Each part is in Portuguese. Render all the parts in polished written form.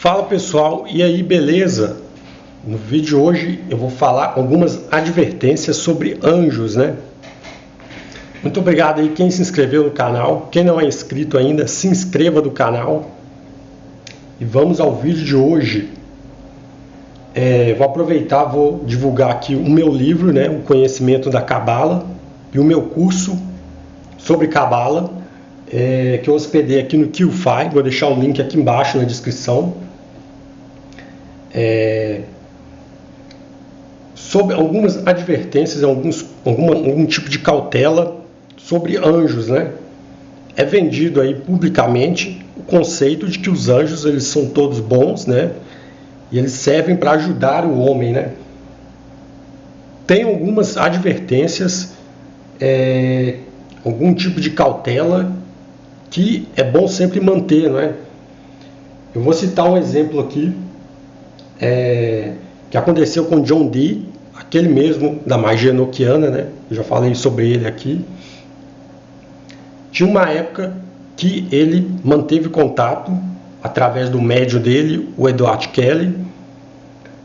Fala pessoal, e aí, beleza? No vídeo de hoje eu vou falar algumas advertências sobre anjos, né? Muito obrigado aí quem se inscreveu no canal. Quem não é inscrito ainda, se inscreva no canal. E vamos ao vídeo de hoje. Vou aproveitar, vou divulgar aqui o meu livro, né? O Conhecimento da Cabala, e o meu curso sobre Cabala, que eu hospedei aqui no QFi. Vou deixar o link aqui embaixo na descrição. Sobre algumas advertências, algum tipo de cautela sobre anjos, né? É vendido aí publicamente o conceito de que os anjos eles são todos bons, né? E eles servem para ajudar o homem, né? Tem algumas advertências, algum tipo de cautela que é bom sempre manter, não é? Eu vou citar um exemplo aqui que aconteceu com John Dee, aquele mesmo da magia enoquiana, né? Eu já falei sobre ele aqui. Tinha uma época que ele manteve contato através do médium dele, o Edward Kelly,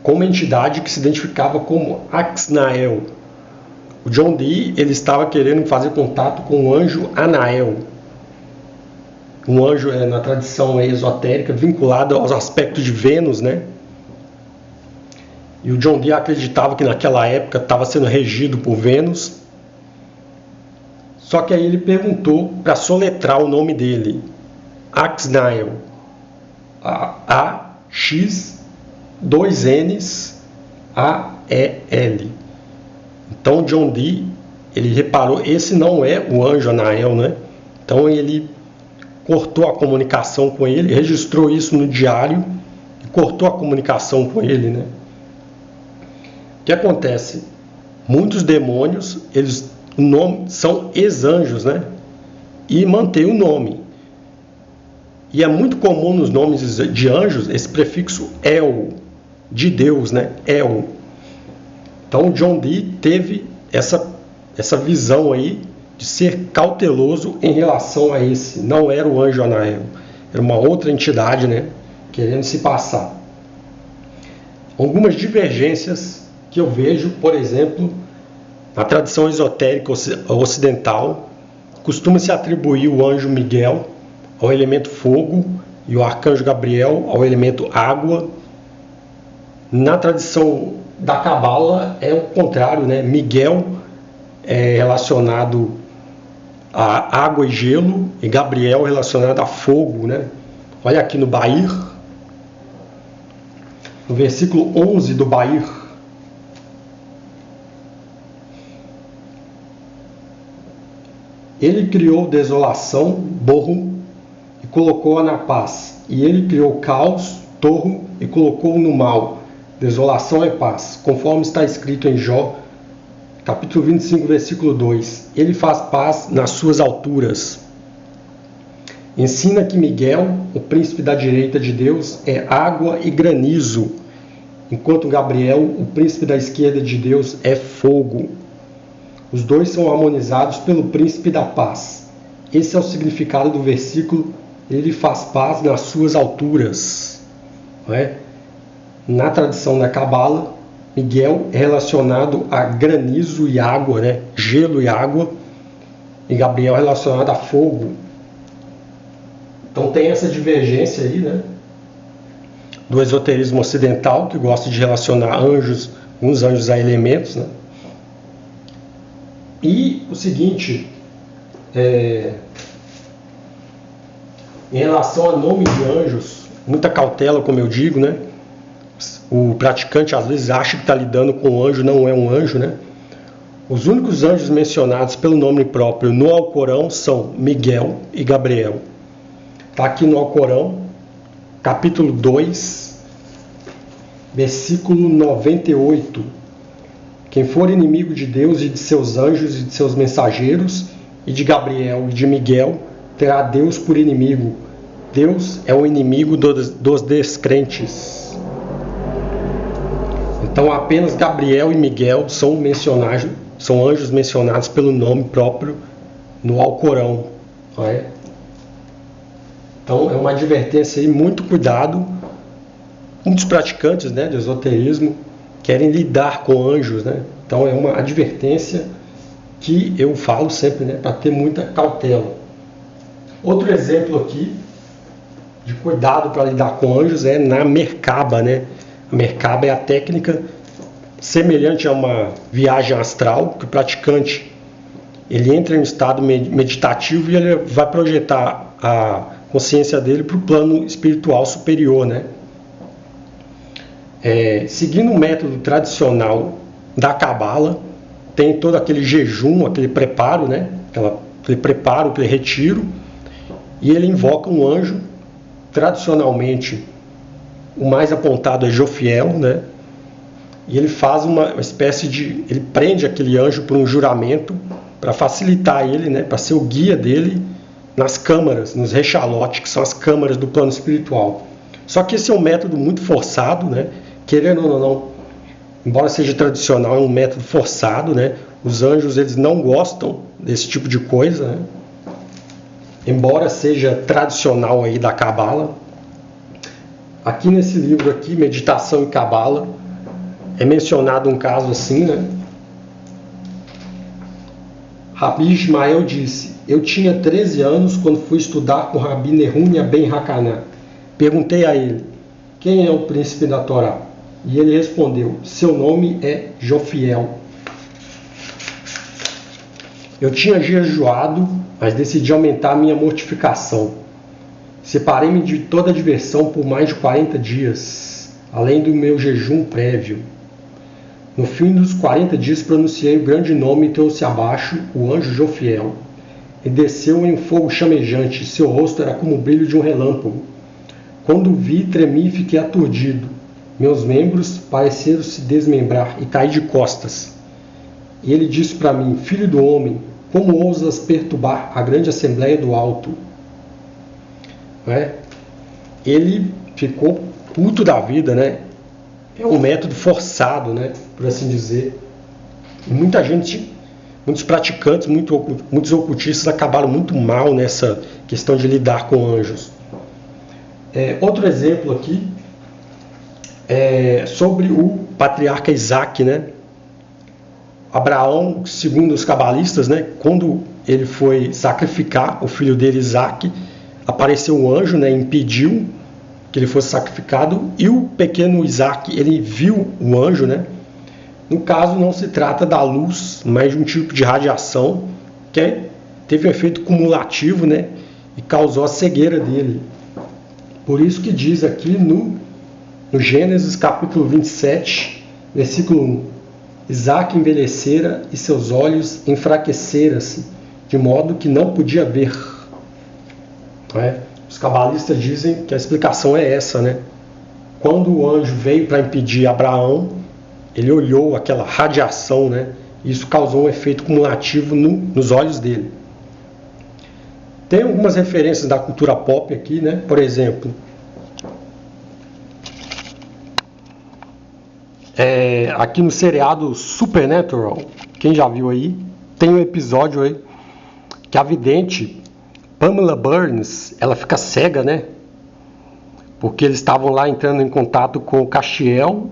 com uma entidade que se identificava como Axnael. O John Dee ele estava querendo fazer contato com o anjo Anael, um anjo na tradição esotérica vinculado aos aspectos de Vênus, né? E o John Dee acreditava que naquela época estava sendo regido por Vênus. Só que aí ele perguntou para soletrar o nome dele. Axnael. A-X, 2 N's, A-E-L. Então John Dee, ele reparou, esse não é o anjo Anael, né? Então ele cortou a comunicação com ele, registrou isso no diário e cortou a comunicação com ele, né? O que acontece? Muitos demônios, o nome são ex-anjos, né? E mantém o nome. E é muito comum nos nomes de anjos esse prefixo El, de Deus, né? El. Então John Dee teve essa visão aí de ser cauteloso em relação a esse. Não era o anjo Anael, era uma outra entidade, né? Querendo se passar. Algumas divergências que eu vejo, por exemplo, na tradição esotérica ocidental, costuma-se atribuir o anjo Miguel ao elemento fogo e o arcanjo Gabriel ao elemento água. Na tradição da Cabala é o contrário, né? Miguel é relacionado a água e gelo e Gabriel relacionado a fogo, né? Olha aqui no Bahir, no versículo 11 do Bahir. Ele criou desolação, borro, e colocou-a na paz. E ele criou caos, torro, e colocou-o no mal. Desolação é paz, conforme está escrito em Jó, capítulo 25, versículo 2. Ele faz paz nas suas alturas. Ensina que Miguel, o príncipe da direita de Deus, é água e granizo, enquanto Gabriel, o príncipe da esquerda de Deus, é fogo. Os dois são harmonizados pelo príncipe da paz. Esse é o significado do versículo, ele faz paz nas suas alturas. Não é? Na tradição da Cabala, Miguel é relacionado a granizo e água, né? Gelo e água, e Gabriel é relacionado a fogo. Então tem essa divergência aí, né? Do esoterismo ocidental, que gosta de relacionar uns anjos a elementos, né? E o seguinte, em relação a nome de anjos, muita cautela, como eu digo, né? O praticante às vezes acha que está lidando com um anjo, não é um anjo, né? Os únicos anjos mencionados pelo nome próprio no Alcorão são Miguel e Gabriel. Está aqui no Alcorão, capítulo 2, versículo 98. Quem for inimigo de Deus e de seus anjos e de seus mensageiros, e de Gabriel e de Miguel, terá Deus por inimigo. Deus é o inimigo dos descrentes. Então apenas Gabriel e Miguel são anjos mencionados pelo nome próprio no Alcorão. Não é? Então é uma advertência aí, muito cuidado muitos praticantes, né, do esoterismo querem lidar com anjos, né? Então é uma advertência que eu falo sempre, né, para ter muita cautela. Outro exemplo aqui de cuidado para lidar com anjos é na Merkaba, né? A Merkaba é a técnica semelhante a uma viagem astral, que o praticante ele entra em um estado meditativo e ele vai projetar a consciência dele para o plano espiritual superior, né? Seguindo o método tradicional da Cabala, tem todo aquele jejum, aquele preparo, né? Aquele preparo, aquele retiro, e ele invoca um anjo. Tradicionalmente, o mais apontado é Jofiel, né? E ele faz uma espécie de... ele prende aquele anjo por um juramento para facilitar ele, né? Para ser o guia dele nas câmaras, nos rechalotes, que são as câmaras do plano espiritual. Só que esse é um método muito forçado, né? Querendo ou não, embora seja tradicional, é um método forçado, né? Os anjos, eles não gostam desse tipo de coisa, né? Embora seja tradicional aí da Cabala. Aqui nesse livro aqui, Meditação e Cabala, é mencionado um caso assim, né? Rabi Ismael disse: eu tinha 13 anos quando fui estudar com Rabi Nehunia Ben Hakanah. Perguntei a ele: quem é o príncipe da Torá? E ele respondeu: seu nome é Jofiel. Eu tinha jejuado, mas decidi aumentar a minha mortificação. Separei-me de toda a diversão por mais de 40 dias, além do meu jejum prévio. No fim dos 40 dias pronunciei o grande nome e trouxe abaixo o anjo Jofiel. E desceu em um fogo chamejante, seu rosto era como o brilho de um relâmpago. Quando o vi, tremi e fiquei aturdido. Meus membros pareceram se desmembrar e caí de costas. E ele disse para mim: filho do homem, como ousas perturbar a grande assembleia do alto? Ele ficou puto da vida, né? É um método forçado, né? Por assim dizer. E muita gente, muitos praticantes, muitos ocultistas acabaram muito mal nessa questão de lidar com anjos. Outro exemplo aqui é sobre o patriarca Isaac, né? Abraão, segundo os cabalistas, né, quando ele foi sacrificar o filho dele, Isaac, apareceu um anjo, né, impediu que ele fosse sacrificado, e o pequeno Isaac, ele viu o anjo, né? No caso, não se trata da luz, mas de um tipo de radiação que teve um efeito cumulativo, né, e causou a cegueira dele. Por isso que diz aqui no Gênesis capítulo 27, versículo 1, Isaac envelhecera e seus olhos enfraqueceram-se, de modo que não podia ver. Os cabalistas dizem que a explicação é essa, né? Quando o anjo veio para impedir Abraão, ele olhou aquela radiação, né? E isso causou um efeito cumulativo nos olhos dele. Tem algumas referências da cultura pop aqui, né? Por exemplo, aqui no seriado Supernatural, quem já viu aí, tem um episódio aí que a vidente Pamela Burns, ela fica cega, né? Porque eles estavam lá entrando em contato com o Castiel